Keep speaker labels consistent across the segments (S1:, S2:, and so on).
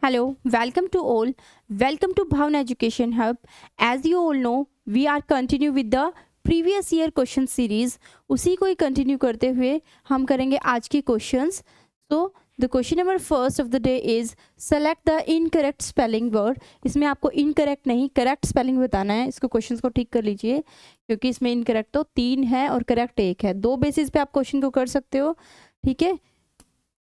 S1: Hello, welcome to all. Welcome to Bhavna Education Hub. As you all know, we are continue with the previous year question series. उसी को ही continue करते हुए हम करेंगे आज के questions. So the question number first of the day is select the incorrect spelling word. इसमें आपको incorrect नहीं correct spelling बताना है. इसको क्वेश्चंस को ठीक कर लीजिए क्योंकि इसमें incorrect तो 3 है और correct 1 है. 2 बेसिस पे आप क्वेश्चन को कर सकते हो. ठीक है,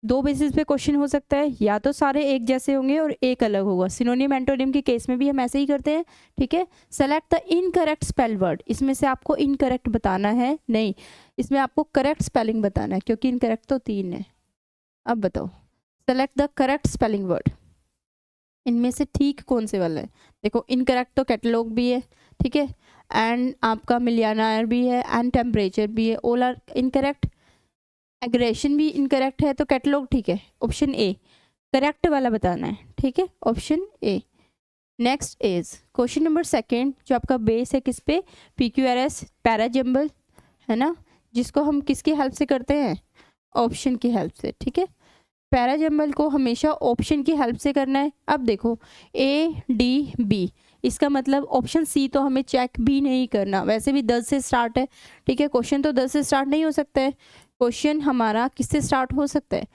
S1: 2 बेसिस पे क्वेश्चन हो सकता है, या तो सारे एक जैसे होंगे और एक अलग होगा. सिनोनिम एंटोनिम के केस में भी हम ऐसे ही करते हैं. ठीक है, select the incorrect spell word. इसमें से आपको इनकरेक्ट बताना है, नहीं इसमें आपको करेक्ट स्पेलिंग बताना है क्योंकि इनकरेक्ट तो 3 है. अब बताओ, select the correct spelling word. इनमें से ठीक कौन से वाला है? देखो, इनकरेक्ट तो कैटलॉग भी है, ठीक है, एंड आपका मिलियनायर भी है, एंड टेम्परेचर भी है. All are incorrect. एग्रेशन भी इनकरेक्ट है तो कैटलॉग ठीक है. ऑप्शन ए करेक्ट वाला बताना है. ठीक है, option A. Next is question number second, जो आपका बेस है किस पे? PQRS पैराजम्बल है ना, जिसको हम किसकी हेल्प से करते हैं? ऑप्शन की हेल्प से. ठीक है, पैराजम्बल को हमेशा ऑप्शन की हेल्प से करना है. अब देखो ADB, इसका मतलब ऑप्शन सी तो हमें चेक भी नहीं करना. वैसे भी 10 से स्टार्ट है. ठीक है, क्वेश्चन तो 10 से स्टार्ट नहीं हो सकता है. क्वेश्चन हमारा किससे स्टार्ट हो सकता है?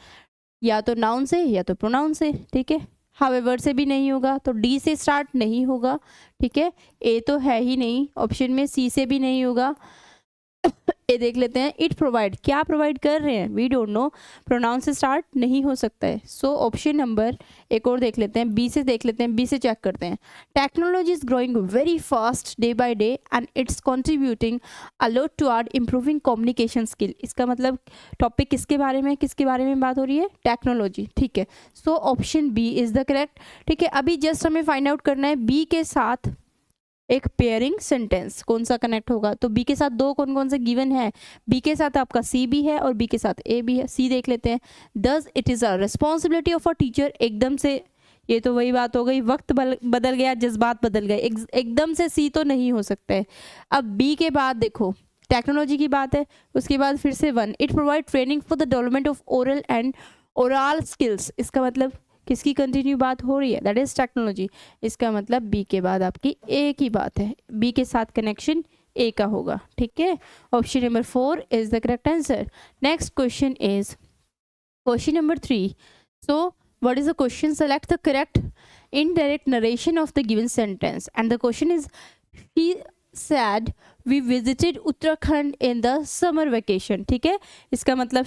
S1: या तो नाउन से या तो प्रोनाउन से. ठीक है, हावेवर से भी नहीं होगा तो डी से स्टार्ट नहीं होगा. ठीक है, ए तो है ही नहीं ऑप्शन में, सी से भी नहीं होगा. ये देख लेते हैं, इट प्रोवाइड, क्या प्रोवाइड कर रहे हैं? We don't know. प्रोनाउन से स्टार्ट नहीं हो सकता है. सो ऑप्शन नंबर एक और देख लेते हैं, बी से देख लेते हैं, बी से चेक करते हैं. Technology is growing very fast day by day and it's contributing a lot toward improving communication skill. इसका मतलब टॉपिक किसके बारे में बात हो रही है? टेक्नोलॉजी. ठीक है, so option B is the correct. ठीक है, अभी जस्ट हमें फाइंड आउट करना है बी के साथ एक पेयरिंग सेंटेंस कौन सा कनेक्ट होगा. तो बी के साथ 2 कौन कौन से गिवन है? बी के साथ आपका सी भी है और बी के साथ ए भी है. सी देख लेते हैं. Thus it is a responsibility of a teacher. एकदम से ये तो वही बात हो गई, वक्त बदल गया, जज्बात बदल गए. एकदम से सी तो नहीं हो सकता है. अब बी के बाद देखो टेक्नोलॉजी की बात है, उसके बाद फिर से 1 it provide training for the development of oral and oral skills. इसका मतलब किसकी कंटिन्यू बात हो रही है? That is technology. इसका मतलब बी के बाद आपकी ए की बात है. बी के साथ कनेक्शन ए का होगा. ठीक है, option number 4 is the correct answer. Next question is question number 3. So what is the question? Select the correct indirect narration of the given sentence, and the question is, he said we visited Uttarakhand in the summer vacation. ठीक है, इसका मतलब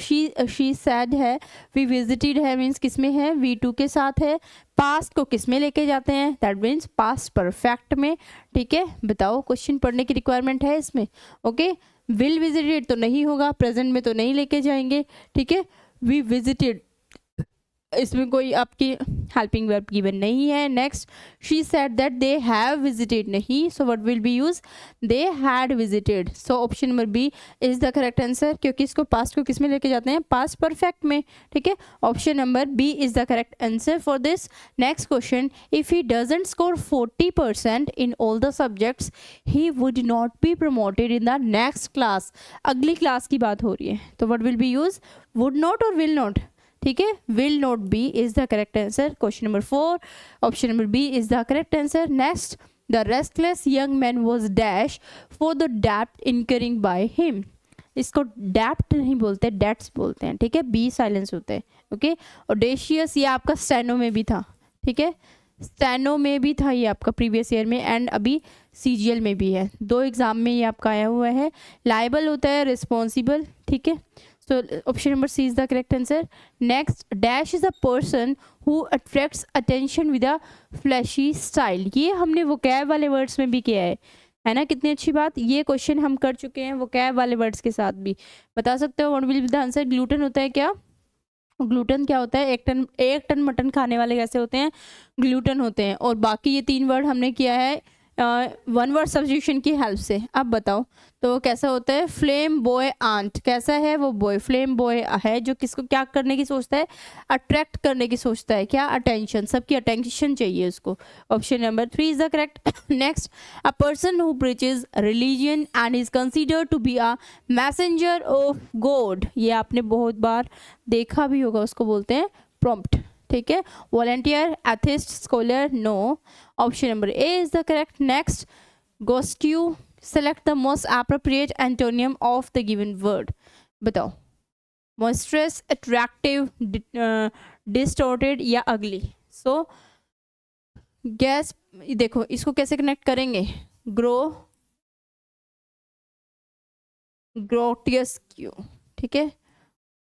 S1: she said है, we visited है means किस में है? V2 के साथ है. पास्ट को किस में लेके जाते हैं? दैट मीन्स पास्ट परफेक्ट में. ठीक है, बताओ, क्वेश्चन पढ़ने की रिक्वायरमेंट है इसमें. ओके, विल विजिटेड तो नहीं होगा, प्रेजेंट में तो नहीं लेके जाएंगे. ठीक है, वी विजिटेड, इसमें कोई आपकी हेल्पिंग वर्ब गिवन नहीं है. Next, she said that they have visited, नहीं. So what will be use? They had visited. So option number B is the correct answer, क्योंकि इसको पास्ट को किस में लेके जाते हैं? पास्ट परफेक्ट में. ठीक है, option number B is the correct answer for this. Next question, if he doesn't score 40% in all the subjects he would not be promoted in the next class. अगली क्लास की बात हो रही है, तो what will be use? Would not और will not. ठीक है, will not be is the correct answer. Question number 4, option number B is the correct answer. Next, the restless young man was dash for the डेप्ट incurring by him. इसको डेप्ट नहीं बोलते, dates बोलते हैं. ठीक है, बी साइलेंस होता है. ओके, ऑडेशियस ये आपका स्टेनो में भी था. ठीक है, स्टेनो में भी था ये आपका प्रीवियस ईयर में, एंड अभी CGL में भी है. 2 एग्जाम में ये आपका आया हुआ है. लाइबल होता है रिस्पॉन्सिबल. ठीक है, so option number C is the correct answer. Next, dash is a person who attracts attention with a flashy style. ये हमने vocab वाले वर्ड्स में भी किया है ना. कितनी अच्छी बात, ये क्वेश्चन हम कर चुके हैं vocab वाले वर्ड्स के साथ भी. बता सकते हो what will be the answer? Gluten होता है क्या? ग्लूटन क्या होता है? 1 टन मटन खाने वाले कैसे होते हैं? ग्लूटन होते हैं. और बाकी ये 3 वर्ड हमने किया है 1 वर्ड सब्स्टिट्यूशन की हेल्प से. अब बताओ तो कैसा होता है? फ्लेम बॉय आंट, कैसा है वो? बॉय. फ्लेम बॉय है जो किसको क्या करने की सोचता है? अट्रैक्ट करने की सोचता है. क्या? अटेंशन, सबकी अटेंशन चाहिए उसको. Option number 3 is the correct. Next, a person who preaches religion and is considered to be a messenger of God. ये आपने बहुत बार देखा भी होगा, उसको बोलते हैं प्रॉम्प्ट. ठीक है, volunteer, atheist, scholar, no. Option number A is the correct. Next, गोस्ट्यू, select the most appropriate antonym of the given word. बताओ, मॉइस्ट्रस, अट्रैक्टिव, डिस्टॉर्टेड या अगली। सो गैस, देखो इसको कैसे कनेक्ट करेंगे, ग्रोटियस्क्यू, ठीक है,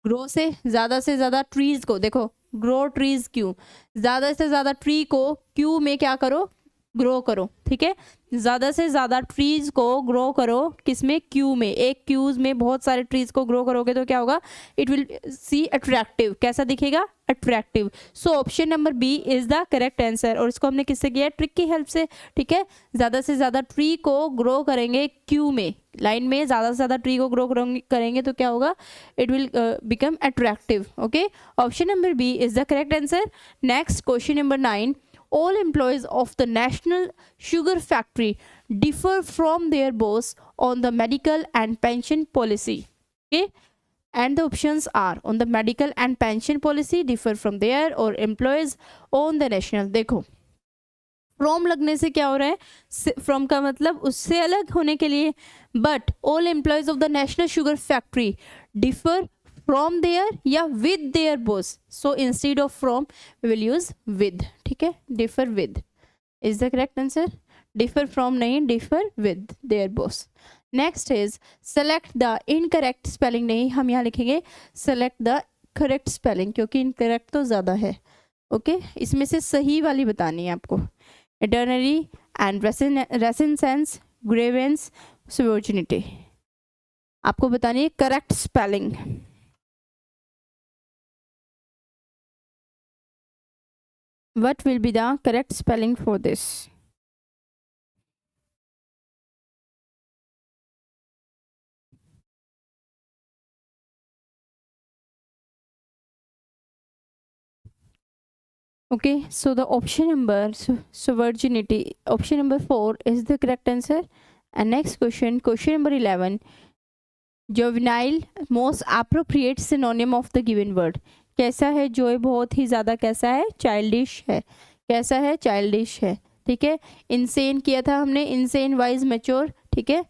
S1: ग्रो से ज़्यादा ट्रीज को, देखो ग्रो ट्रीज क्यू, ज़्यादा से ज़्यादा ट्री को क्यू में क्या करो, ग्रो करो, ठीक है, ज़्यादा से ज़्यादा ट्रीज को ग्रो करो, किसमें, क्यू में। एक क्यूज में बहुत सारे ट्रीज को ग्रो करोगे तो क्या होगा, इट विल सी अट्रैक्टिव, कैसा दिखेगा, attractive. So option number B is the correct answer. और इसको हमने किससे किया, ट्रिक की हेल्प से, ठीक है, ज़्यादा से ज़्यादा ट्री को ग्रो करेंगे क्यू में, लाइन में ज़्यादा से ज़्यादा ट्री को ग्रो करेंगे तो क्या होगा, it will become attractive. Okay, option number B is the correct answer. Next question number 9, all employees of the National Sugar Factory differ from their boss on the medical and pension policy. Okay, and the options are on the medical and pension policy differ from their, or employees on the national। देखो from लगने से क्या हो रहा है, from का मतलब उससे अलग होने के लिए, but all employees of the national sugar factory differ from their या with their boss. So instead of from we will use with, ठीक है, differ with is the correct answer. Differ from नहीं, differ with their boss. Next is select the incorrect spelling, नहीं हम यहाँ लिखेंगे select the correct spelling, क्योंकि incorrect तो ज़्यादा है। ओके, इसमें से सही वाली बतानी है आपको। एटर्नरी एंड रेसिनेंस, ग्रेवेंस, सबऑर्डिनेटी, आपको बतानी है correct spelling. What will be the correct spelling for this? Okay, so the option number, so virginity, option number 4 is the correct answer. And next question, question number 11, juvenile, most appropriate synonym of the given word। कैसा है, जो बहुत ही ज़्यादा कैसा है, childish है, कैसा है, चाइल्डिश है, ठीक है। इंसेन किया था हमने, इंसेन, वाइज, मैच्योर, ठीक है,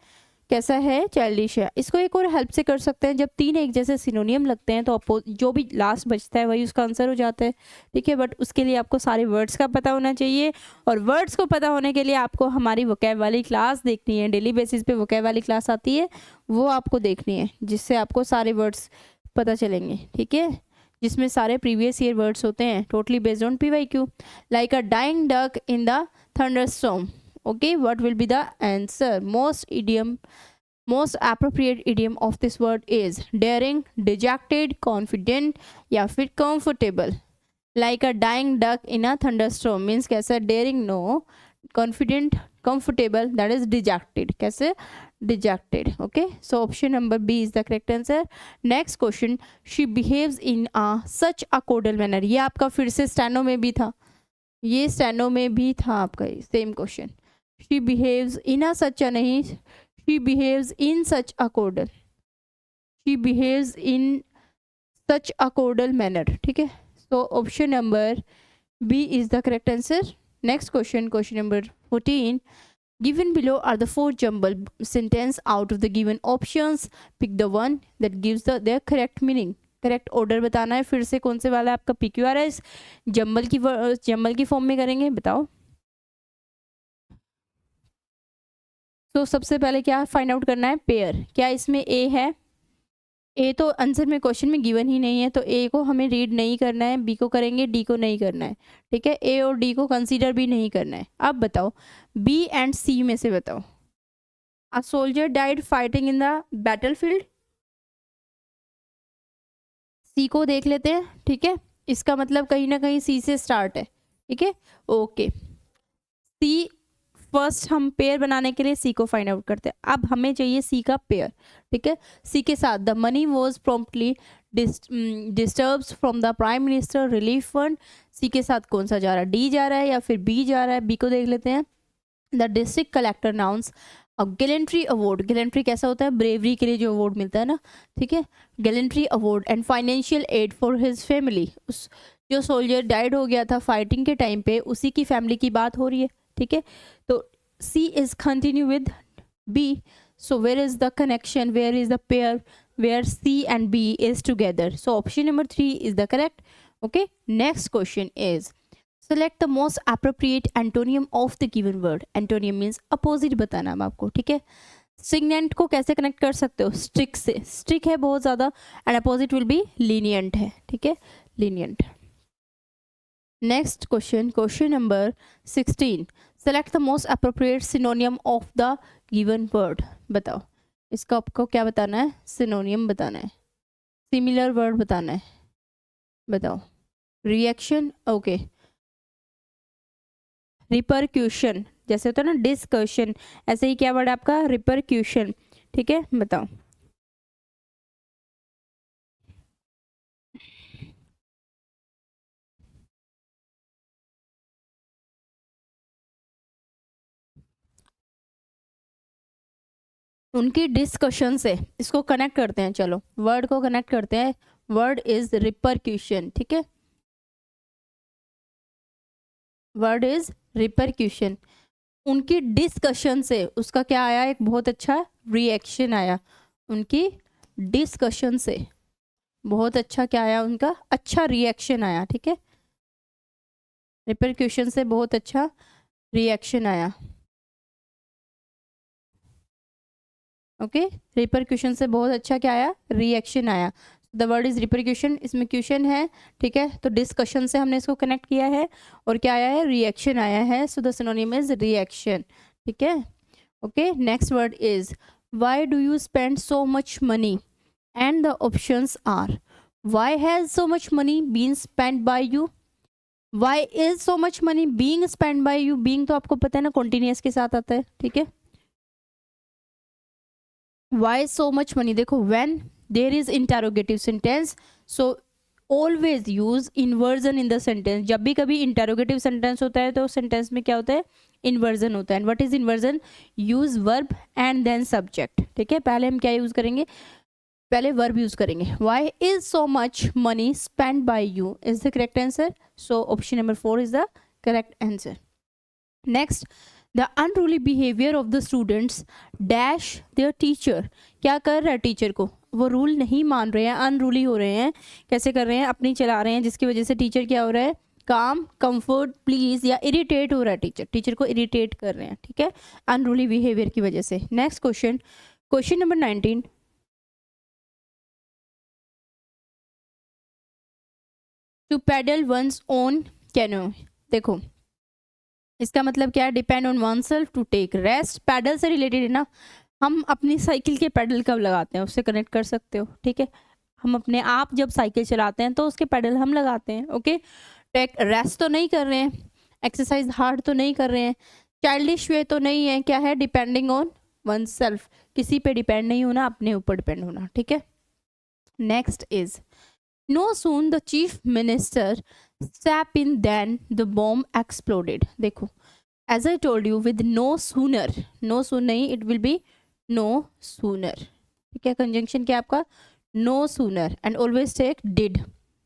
S1: कैसा है, चाइल्डिश है। इसको एक और हेल्प से कर सकते हैं, जब तीन एक जैसे सिनोनियम लगते हैं तो जो भी लास्ट बचता है वही उसका आंसर हो जाता है, ठीक है। बट उसके लिए आपको सारे वर्ड्स का पता होना चाहिए, और वर्ड्स को पता होने के लिए आपको हमारी वोकैब वाली क्लास देखनी है। डेली बेसिस पे वोकैब वाली क्लास आती है, वो आपको देखनी है, जिससे आपको सारे वर्ड्स पता चलेंगे, ठीक है, जिसमें सारे प्रीवियस ईयर वर्ड्स होते हैं, totally based on PYQ। Like a dying duck in the thunderstorm. Okay, what will be the answer? Most appropriate idiom of this word is daring, dejected, confident या फिर comfortable. Like a dying duck in a thunderstorm means कैसे, daring no, confident, comfortable that is dejected, कैसे, dejected. Okay, so option number B is the correct answer. Next question, she behaves in a such a cordial manner. ये आपका फिर से steno में भी था, ये स्टेनो में भी था आपका same question. She behaves in a such a, नहीं, she behaves in such a cordial, she behaves in such a cordial manner, ठीक है। So option number B is the correct answer. Next question, question number 14. Given below are the 4 jumbled sentence out of the given options. Pick the one that gives their correct meaning. Correct order बताना है, फिर से कौन से वाला आपका PQRS jumble की form में करेंगे, बताओ। तो सबसे पहले क्या फाइंड आउट करना है, पेयर। क्या इसमें ए है? ए तो आंसर में क्वेश्चन में गिवन ही नहीं है, तो ए को हमें रीड नहीं करना है, बी को करेंगे, डी को नहीं करना है, ठीक है। ए और डी को कंसीडर भी नहीं करना है। अब बताओ बी एंड सी में से बताओ। A soldier died fighting in the battlefield, C को देख लेते हैं, ठीक है। इसका मतलब कहीं ना कहीं सी से स्टार्ट है, ठीक है, ओके। सी फर्स्ट हम पेयर बनाने के लिए सी को फाइंड आउट करते हैं। अब हमें चाहिए सी का पेयर, ठीक है। सी के साथ the money was promptly disturbs from the prime minister relief fund. C के साथ कौन सा जा रहा है, डी जा रहा है या फिर बी जा रहा है? बी को देख लेते हैं। The district collector nouns a gallantry award. Gallantry कैसा होता है, ब्रेवरी के लिए जो अवार्ड मिलता है ना, ठीक है, gallantry award and financial aid for his family. उस जो सोल्जर डाइड हो गया था फाइटिंग के टाइम पे, उसी की फैमिली की बात हो रही है, ठीक है। तो C is continue with B, so where is the connection, where is the pair where C and B is together. So option number 3 is the correct. Okay, next question is select the most appropriate antonym of the given word. Antonym means opposite बताना है आपको, ठीक है। सिग्नेंट को कैसे connect कर सकते हो, स्ट्रिक से, स्ट्रिक है बहुत ज़्यादा, and opposite will be lenient है, ठीक है, lenient. Next question, question number 16, select the most appropriate सिनोनियम of the given word. बताओ इसका आपको क्या बताना है, सिनोनियम बताना है, सिमिलर वर्ड बताना है, बताओ। Reaction, okay. रिपरक्यूशन, जैसे होता है ना डिस्कशन, ऐसे ही क्या वर्ड आपका, रिपरक्यूशन, ठीक है, बताओ। उनकी डिस्कशन से इसको कनेक्ट करते हैं, चलो वर्ड को कनेक्ट करते हैं, वर्ड इज रिपरक्यूशन, ठीक है, वर्ड इज रिपरक्यूशन। उनकी डिस्कशन से उसका क्या आया, एक बहुत अच्छा रिएक्शन आया, उनकी डिस्कशन से बहुत अच्छा क्या आया, उनका अच्छा रिएक्शन आया, ठीक है, रिपरक्यूशन से बहुत अच्छा रिएक्शन आया, ओके, रिपरक्यूशन से बहुत अच्छा क्या आया, रिएक्शन आया। द वर्ड इज रिपरक्यूशन, इसमें क्यूशन है, ठीक है, तो डिस्कशन से हमने इसको कनेक्ट किया है और क्या आया है, रिएक्शन आया है, so the synonym is reaction, ठीक है। Okay, next word is why do you spend so much money, and the options are why has so much money been spend by you, why is so much money being spend by you, being तो आपको पता है ना continuous के साथ आता है, ठीक है। Why so much money, देखो when there is interrogative sentence, so always use inversion in the sentence। जब भी कभी interrogative sentence होता है तो sentence में क्या होता है, inversion होता है। and what is inversion, use verb and then subject, ठीक है। पहले हम क्या यूज करेंगे, पहले verb यूज करेंगे। why is so much money spent by you is the correct answer, so option number 4 is the correct answer। next, the unruly behaviour of the students dash there teacher, क्या कर रहा है teacher को, वो rule नहीं मान रहे हैं, अनरूली हो रहे हैं, कैसे कर रहे हैं, अपनी चला रहे हैं, जिसकी वजह से टीचर क्या हो रहा है, काम, कंफर्ट, प्लीज या इरिटेट हो रहा है, टीचर टीचर को इरिटेट कर रहे हैं, ठीक है, अनरूली बिहेवियर की वजह से। Next question, question number 19, to paddle one's own canoe, देखो इसका मतलब क्या है, depend on oneself, to take rest, paddle से रिलेटेड है ना, हम अपनी साइकिल के पैडल कब लगाते हैं, उससे कनेक्ट कर सकते हो, ठीक है, हम अपने आप जब साइकिल चलाते हैं तो उसके पैडल हम लगाते हैं, ओके। टेक रेस्ट तो नहीं कर रहे हैं, एक्सरसाइज हार्ड तो नहीं कर रहे हैं, चाइल्डिश वे तो नहीं है, क्या है, डिपेंडिंग ऑन वन सेल्फ, किसी पे डिपेंड नहीं होना, अपने ऊपर डिपेंड होना, ठीक है। Next is no sooner the chief minister step in then the bomb exploded, देखो as I told you with no sooner, no soon नहीं, it will be no sooner, ठीक है, कंजंक्शन क्या आपका, no sooner and always take did,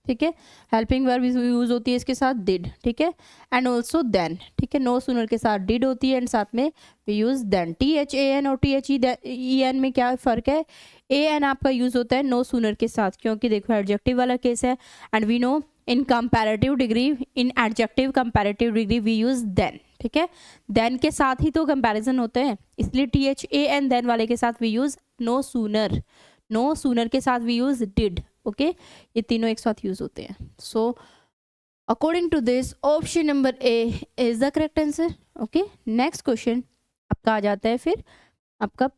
S1: ठीक है, helping verb use होती है इसके साथ did, ठीक है, एंड ऑल्सो then, ठीक है, no sooner के साथ did होती है एंड साथ में we use then, THAN और THEN में क्या फ़र्क है, an आपका यूज होता है no sooner के साथ, क्योंकि देखो एडजेक्टिव वाला केस है, and we know in comparative degree, in adjective comparative degree we use then, ठीक है, देन के साथ ही तो कंपैरिजन होते हैं, इसलिए THAN देन वाले के साथ we use no sooner, no sooner के साथ वी यूज डिड, ओके, ये तीनों एक साथ यूज होते हैं। So according to this option number A is the correct answer, okay. Next question आपका आ जाता है फिर आपका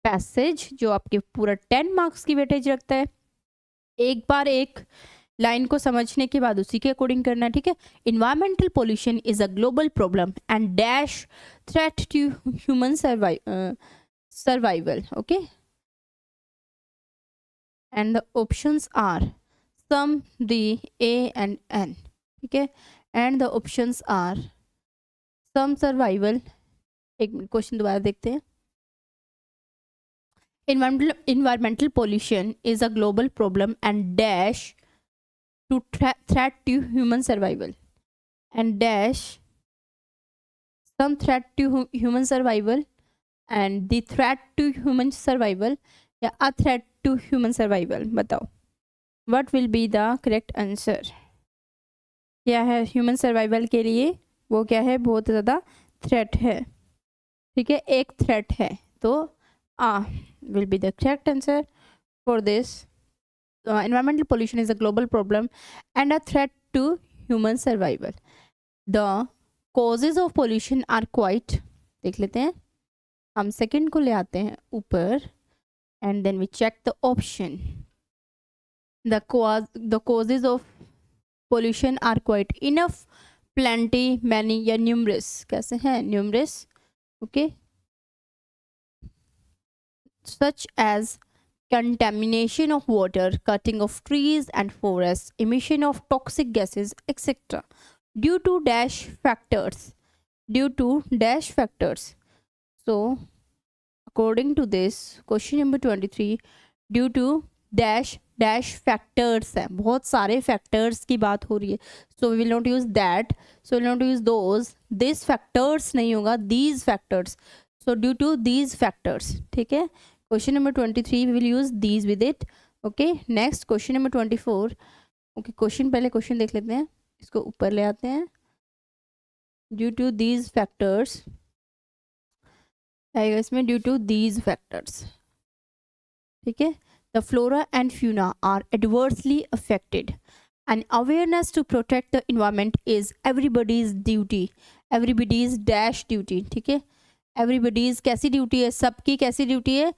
S1: पैसेज, जो आपके पूरा 10 मार्क्स की वेटेज रखता है, एक बार एक लाइन को समझने के बाद उसी के अकॉर्डिंग करना है, ठीक है। Environmental pollution is a global problem and dash threat to human survival, okay, and the options are some, the, a and an, ठीक है, and the options are some, survival. एक क्वेश्चन दोबारा देखते हैं, environmental pollution is a global problem and dash to threat to human survival, and dash some threat to human survival, and the threat to human survival या a threat to human survival. बताओ what will be the correct answer. क्या है human survival के लिए, वो क्या है, बहुत ज़्यादा थ्रेट है, ठीक है, एक थ्रेट है, तो A will be the correct answer for this. Environmental pollution is a global problem and a threat to human survival. The causes of pollution are quite, देख लेते हैं, हम सेकंड को ले आते हैं ऊपर, and then we check the option. The causes of pollution are quite enough, plenty, many या numerous. कैसे हैं numerous, okay, such as contamination of water, cutting of trees and forests, emission of toxic gases, etc. due to dash factors. Due to dash factors. So according to this question number 23, due to dash factors है, बहुत सारे factors की बात हो रही है, so we will not use that, so we will not use those, these factors नहीं होगा, these factors, so due to these factors, ठीक है. Question number 23 we will use these with it. Okay, next question number 24. Okay, question पहले question देख लेते हैं, इसको ऊपर ले आते हैं. Due to these factors आएगा इसमें, due to these factors, ठीक है. The flora and fauna are adversely affected and awareness to protect the environment is everybody's duty. Everybody's dash duty, ठीक है. Everybody's कैसी ड्यूटी है, सबकी कैसी ड्यूटी है,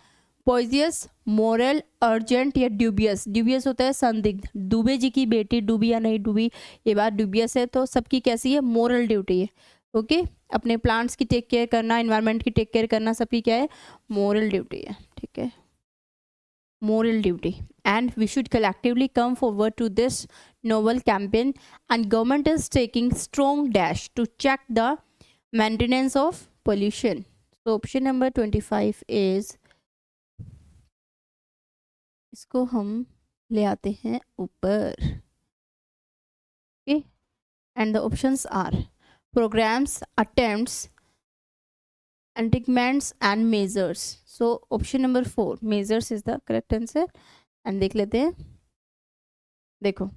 S1: पॉइजियस, मोरल, अर्जेंट या ड्यूबियस. ड्यूबियस होता है संदिग्ध, दुबे जी की बेटी डूबी या नहीं डूबी, ये बात ड्यूबियस है, तो सबकी कैसी है, मोरल ड्यूटी है. ओके, अपने प्लांट्स की टेक केयर करना, इन्वायरमेंट की टेक केयर करना, सबकी क्या है, मोरल ड्यूटी है, ठीक है, moral duty. And we should collectively come forward to this novel campaign, and government is taking strong dash to check the maintenance of pollution. So option number 25 is, इसको हम ले आते हैं ऊपर. Okay, and the options are programs, attempts, enactments and measures. So option number 4, measures is the correct answer. And देख लेते हैं, देखो,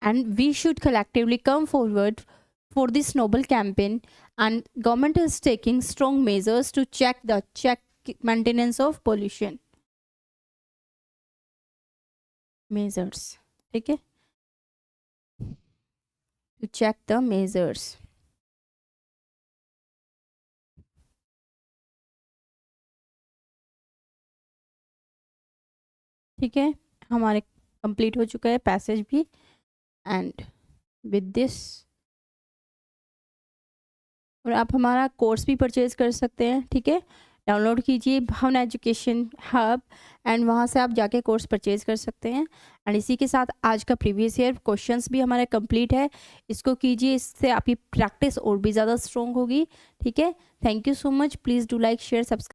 S1: and we should collectively come forward for this noble campaign, and government is taking strong measures to check maintenance of pollution. Measures, ठीक है, to check the measures. ठीक है, हमारे complete हो चुका है पैसेज भी. एंड विद दिस, और आप हमारा कोर्स भी परचेज कर सकते हैं, ठीक है, डाउनलोड कीजिए भावना एजुकेशन हब, एंड वहाँ से आप जाके कोर्स परचेज कर सकते हैं. एंड इसी के साथ आज का प्रीवियस ईयर क्वेश्चंस भी हमारा कंप्लीट है, इसको कीजिए, इससे आपकी प्रैक्टिस और भी ज़्यादा स्ट्रॉन्ग होगी, ठीक है. Thank you so much. Please do like, share, subscribe.